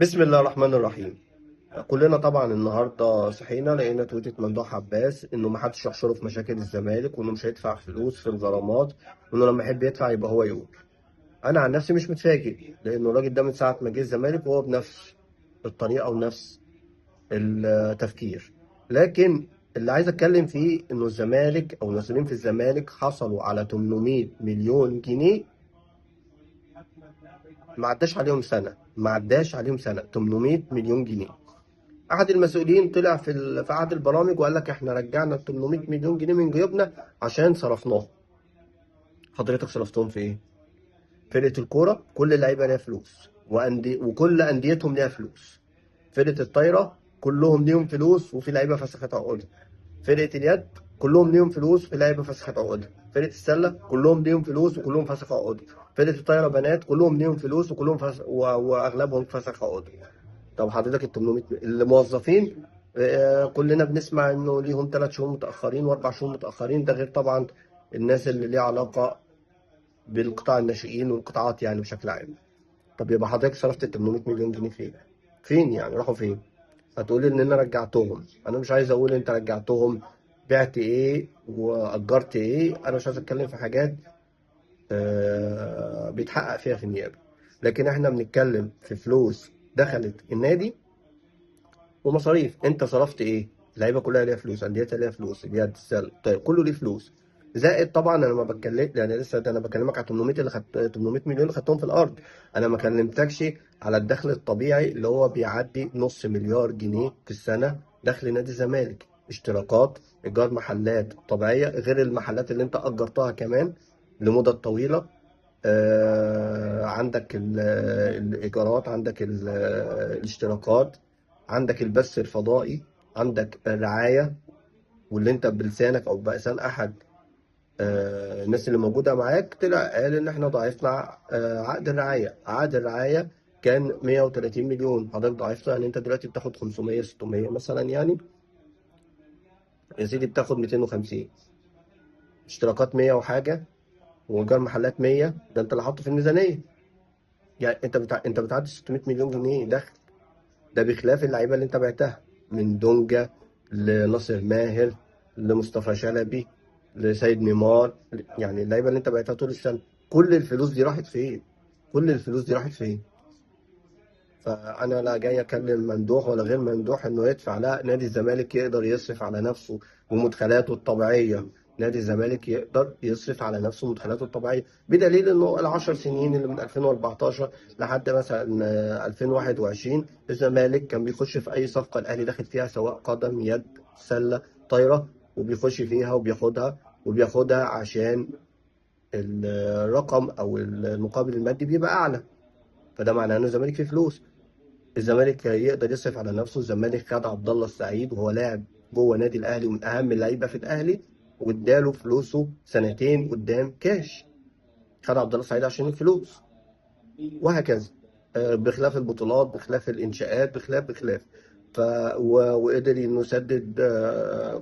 بسم الله الرحمن الرحيم. كلنا طبعا النهارده صحينا لقينا تويتة ممدوح عباس انه ما حدش يحشره في مشاكل الزمالك، وانه مش هيدفع فلوس في الغرامات، وانه لما يحب يدفع يبقى هو يقول. انا عن نفسي مش متفاجئ، لانه الراجل ده من ساعه ما جه الزمالك وهو بنفس الطريقه ونفس التفكير. لكن اللي عايز اتكلم فيه انه الزمالك او المسؤولين في الزمالك حصلوا على 800 مليون جنيه. ما عداش عليهم سنه 800 مليون جنيه. احد المسؤولين طلع في احد البرامج وقال لك احنا رجعنا ال 800 مليون جنيه من جيوبنا عشان صرفناهم. حضرتك صرفتهم في ايه؟ فرقه الكوره كل اللعيبه ليها فلوس، وكل انديتهم ليها فلوس. فرقه الطايره كلهم ليهم فلوس وفي لعيبه فسخت عقودها. فرقه اليد كلهم ليهم فلوس وفي لعيبه فسخت عقودها. فرقه السله كلهم ليهم فلوس وكلهم فسخوا عقودها. فرقه الطايره بنات كلهم ليهم فلوس وكلهم واغلبهم فسخ عقودهم. طب حضرتك ال 800 الموظفين، كلنا بنسمع انه ليهم 3 شهور متاخرين واربع شهور متاخرين، ده غير طبعا الناس اللي ليها علاقه بالقطاع الناشئين والقطاعات يعني بشكل عام. طب يبقى حضرتك صرفت ال 800 مليون جنيه فين؟ فين يعني راحوا فين؟ هتقولي ان انا رجعتهم. انا مش عايز اقول انت رجعتهم بعت ايه واجرت ايه. انا مش عايز اتكلم في حاجات بيتحقق فيها في النيابه. لكن احنا بنتكلم في فلوس دخلت النادي ومصاريف. انت صرفت ايه؟ اللعيبه كلها ليها فلوس، انديتها ليها فلوس، اليد السله طيب كله ليه فلوس. زائد طبعا انا ما بتكلم يعني لسه ده انا بكلمك على 800 اللي خدت 800 مليون اللي خدتهم في الارض. انا ما كلمتكش على الدخل الطبيعي اللي هو بيعدي نص مليار جنيه في السنه دخل نادي الزمالك. اشتراكات، ايجار محلات طبيعيه غير المحلات اللي انت اجرتها كمان لمدة طويلة. عندك الإيجارات، عندك الاشتراكات، عندك البث الفضائي، عندك الرعاية. واللي انت بلسانك او بلسان احد الناس اللي موجودة معاك طلع قال ان احنا ضاعفنا عقد الرعاية. عقد الرعاية كان 130 مليون، حضرتك ضاعفته يعني انت دلوقتي بتاخد 500 600 مثلا يعني. يا سيدي بتاخد 250. اشتراكات 100 وحاجة، وايجار محلات 100، ده انت اللي حاطه في الميزانية. يعني انت بتعدي 600 مليون جنيه دخل. ده بخلاف اللعيبه اللي انت بعتها، من دونجا لناصر ماهر لمصطفى شلبي لسيد نيمار. يعني اللعيبه اللي انت بعتها طول السنه، كل الفلوس دي راحت فين؟ كل الفلوس دي راحت فين؟ فانا لا جاي اكلم ممدوح ولا غير ممدوح انه يدفع. لا، نادي الزمالك يقدر يصرف على نفسه ومدخلاته الطبيعيه. نادي الزمالك يقدر يصرف على نفسه ومدخلاته الطبيعيه، بدليل انه العشر سنين اللي من 2014 لحد مثلا 2021 الزمالك كان بيخش في اي صفقه الاهلي داخل فيها، سواء قدم يد سله طايره، وبيخش فيها وبياخدها عشان الرقم او المقابل المادي بيبقى اعلى. فده معناه ان الزمالك فيه فلوس. الزمالك يقدر يصرف على نفسه. الزمالك خد عبد الله السعيد وهو لاعب جوه نادي الاهلي ومن اهم اللعيبه في الاهلي، واداله فلوسه سنتين قدام كاش. خد عبد الله السعيد عشان الفلوس، وهكذا. بخلاف البطولات، بخلاف الانشاءات، بخلاف. ف وقدر انه يسدد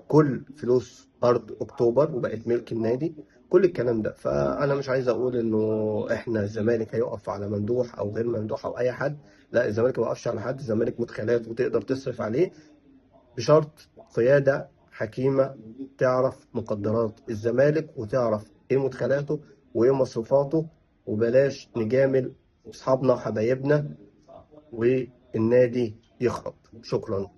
كل فلوس ارض اكتوبر وبقت ملك النادي. كل الكلام ده. فانا مش عايز اقول انه احنا الزمالك هيقف على ممدوح او غير ممدوح او اي حد. لا، الزمالك ما وقفش على حد. الزمالك مدخلات وتقدر تصرف عليه، بشرط قياده حكيمه تعرف مقدرات الزمالك وتعرف ايه مدخلاته وايه مصروفاته. وبلاش نجامل اصحابنا وحبايبنا والنادي يخرب. شكرا.